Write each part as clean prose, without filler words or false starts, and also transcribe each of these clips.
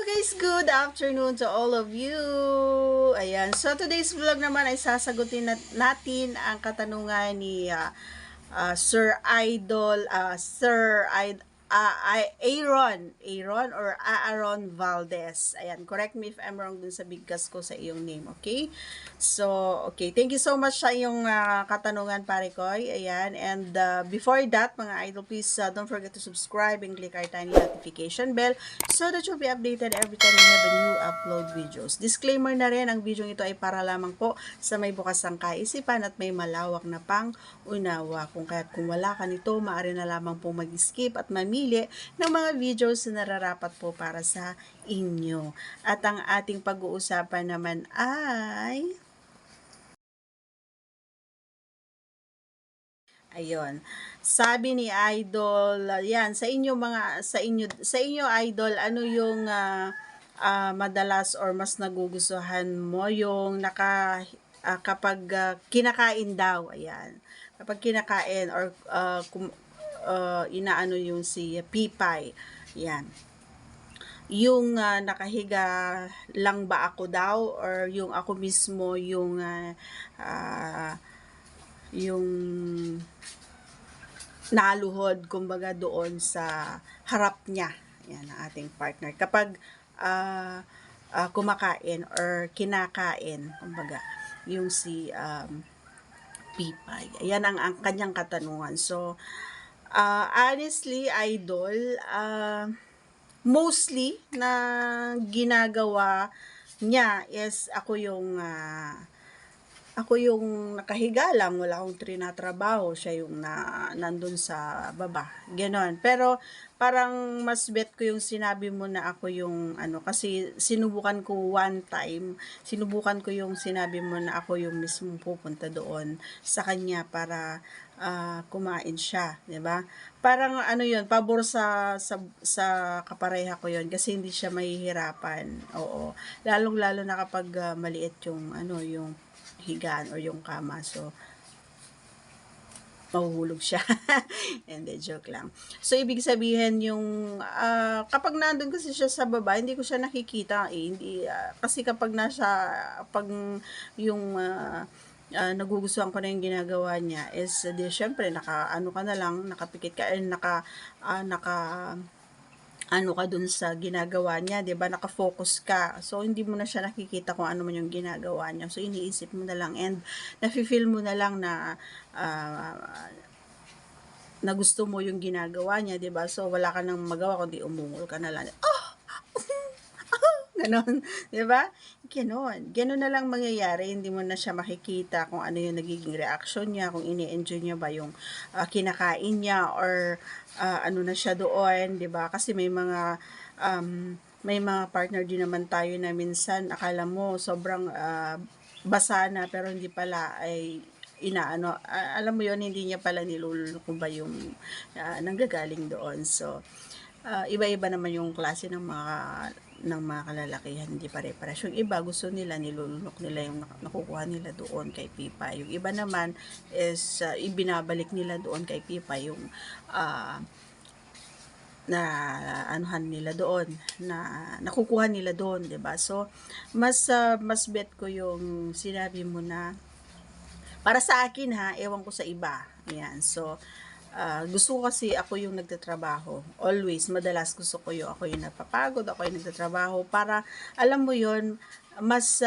guys, good afternoon to all of you. Ayan, so today's vlog naman ay sasagutin natin ang katanungan ni Sir Idol, Aaron or Aaron Valdez. Ayan, correct me if I'm wrong dun sa bigkas ko sa iyong name, okay? So, okay, thank you so much sa iyong katanungan, pare koy. Ayan, and before that, mga idol, please don't forget to subscribe and click our tiny notification bell so that you'll be updated every time we have a new upload videos. Disclaimer na rin, ang video ito ay para lamang po sa may bukasang kaisipan at may malawak na pang-unawa. Kung wala ka nito, maaari na lamang po mag-skip at mamili ng mga videos na nararapat po para sa inyo. At ang ating pag-uusapan naman ay ayun. Sabi ni Idol, yan sa inyo Idol, ano yung madalas or mas nagugustuhan mo yung kapag kinakain daw, ayan. Kapag kinakain or inaano yung si Pipay, yan. Yung nakahiga lang ba ako daw or yung ako mismo yung naluhod kumbaga doon sa harap niya, yan ang ating partner kapag kumakain or kinakain kumbaga yung si Pipay. Ayan ang kanyang katanungan. So honestly, Idol, mostly na ginagawa niya is ako yung nakahiga lang, wala akong trinatrabaho, siya yung nandun sa baba, ganon. Pero parang mas bet ko yung sinabi mo na ako yung kasi sinubukan ko yung sinabi mo na ako yung mismo pupunta doon sa kanya para kumain siya, 'di ba? Parang yun, pabor sa kapareha ko yun kasi hindi siya mahihirapan. Oo. Lalong-lalo na kapag maliit yung yung higaan or yung kama. So, mahuhulog siya. Hindi, joke lang. So, ibig sabihin yung, kapag nandun kasi siya sa baba, hindi ko siya nakikita eh. Hindi, kasi kapag yung, nagugustuhan ko na yung ginagawa niya is, syempre, ka na lang, nakapikit ka, ka dun sa ginagawa niya, 'di ba? Naka-focus ka. So hindi mo na siya nakikita kung ano man yung ginagawa niya. So iniisip mo na lang and nafi-feel mo na lang na gusto mo yung ginagawa niya, 'di ba? So wala ka nang magawa kundi umungol ka na lang. Ganon, 'di ba? Ganon na lang mangyayari, hindi mo na siya makikita kung ano yung nagiging reaction niya, kung ini-enjoy niya ba yung kinakain niya or ano na siya doon, 'di ba? Kasi may mga partner din naman tayo na minsan akala mo sobrang basa na pero hindi pala ay alam mo yon, hindi niya pala niluloko ba yung nanggagaling doon. So iba-iba naman yung klase ng mga kalalakihan, hindi pare-pares. Yung iba gusto nila, nilulunok nila yung nakukuha nila doon kay Pipa. Yung iba naman is ibinabalik nila doon kay Pipa yung na anuhan nila doon, na nakukuha nila doon, 'di ba? So mas bet ko yung sinabi mo na para sa akin ha, ewan ko sa iba. Ayan. So gusto ko kasi ako yung nagtatrabaho. Always, madalas gusto ko yung ako yung napapagod, ako yung nagtatrabaho para, alam mo yon mas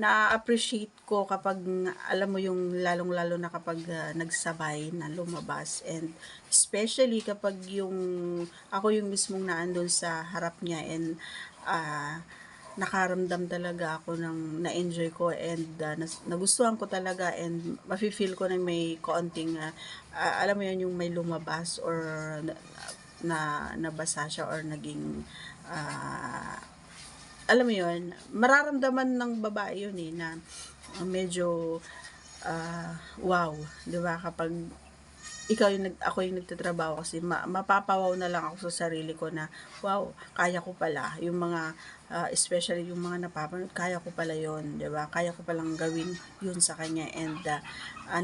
na-appreciate ko kapag, alam mo yung lalong-lalo na kapag nagsabay na lumabas and especially kapag ako yung mismong naandun sa harap niya and nakaramdam talaga ako ng na-enjoy ko and nagustuhan ko talaga and mafe-feel ko na may konting alam mo yun yung may lumabas or nabasa siya or naging alam mo yun, mararamdaman ng babae yun eh na medyo wow, 'di ba, kapag ikaw yung ako yung nagtatrabaho kasi mapapawaw na lang ako sa sarili ko na wow, kaya ko pala yung mga especially yung mga napapanood, kaya ko pala yon, 'di ba? Kaya ko palang gawin yun sa kanya, and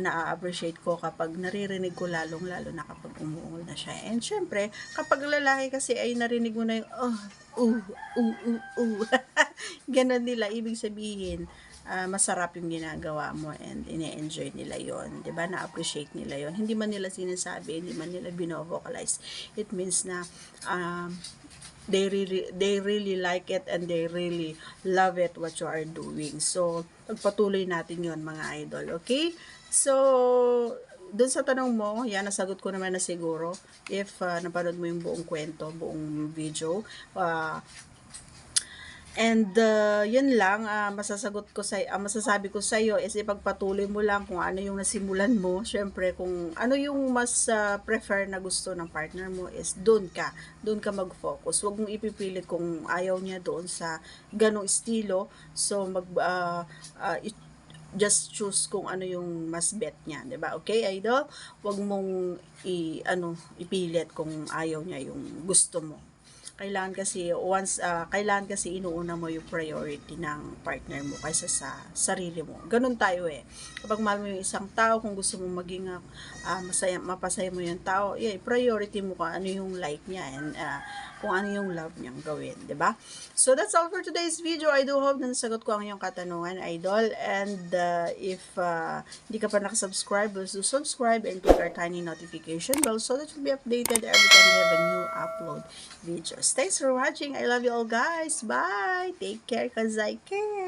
na-appreciate ko kapag naririnig ko, lalong-lalo na kapag umuungol na siya. And syempre, kapag lalaki kasi ay narinig mo na yung ganon nila, ibig sabihin masarap yung ginagawa mo and ine-enjoy nila yon, 'di ba? Na-appreciate nila yon. Hindi man nila sinasabi, hindi man nila bino-vocalize. It means na they really like it and they really love it what you are doing. So, pagpatuloy natin yon mga idol, okay? So, dun sa tanong mo, yan, nasagot ko naman na siguro. If napanood mo yung buong kwento, buong video, and yun lang, masasabi ko sa iyo is ipagpatuloy mo lang kung ano yung nasimulan mo. Syempre, kung ano yung mas prefer na gusto ng partner mo is doon ka mag-focus. Huwag mong ipipilit kung ayaw niya doon sa ganong estilo. So, just choose kung ano yung mas bet niya, 'di ba? Okay, idol? Huwag mong ipilit kung ayaw niya yung gusto mo. Kailangan kasi inuuna mo yung priority ng partner mo kaysa sa sarili mo. Ganun tayo eh. Kapag mahal mo yung isang tao, kung gusto mo maging mapasaya mo yung tao, priority mo kung ano yung like niya and kung ano yung love niyang gawin, 'di ba? So that's all for today's video. I do hope na nasagot ko ang iyong katanungan, idol. And if hindi ka pa nakasubscribe, please do subscribe and click our tiny notification bell so that you'll be updated every time we have a new upload videos. Thanks for watching. I love you all, guys. Bye. Take care, 'cause I care.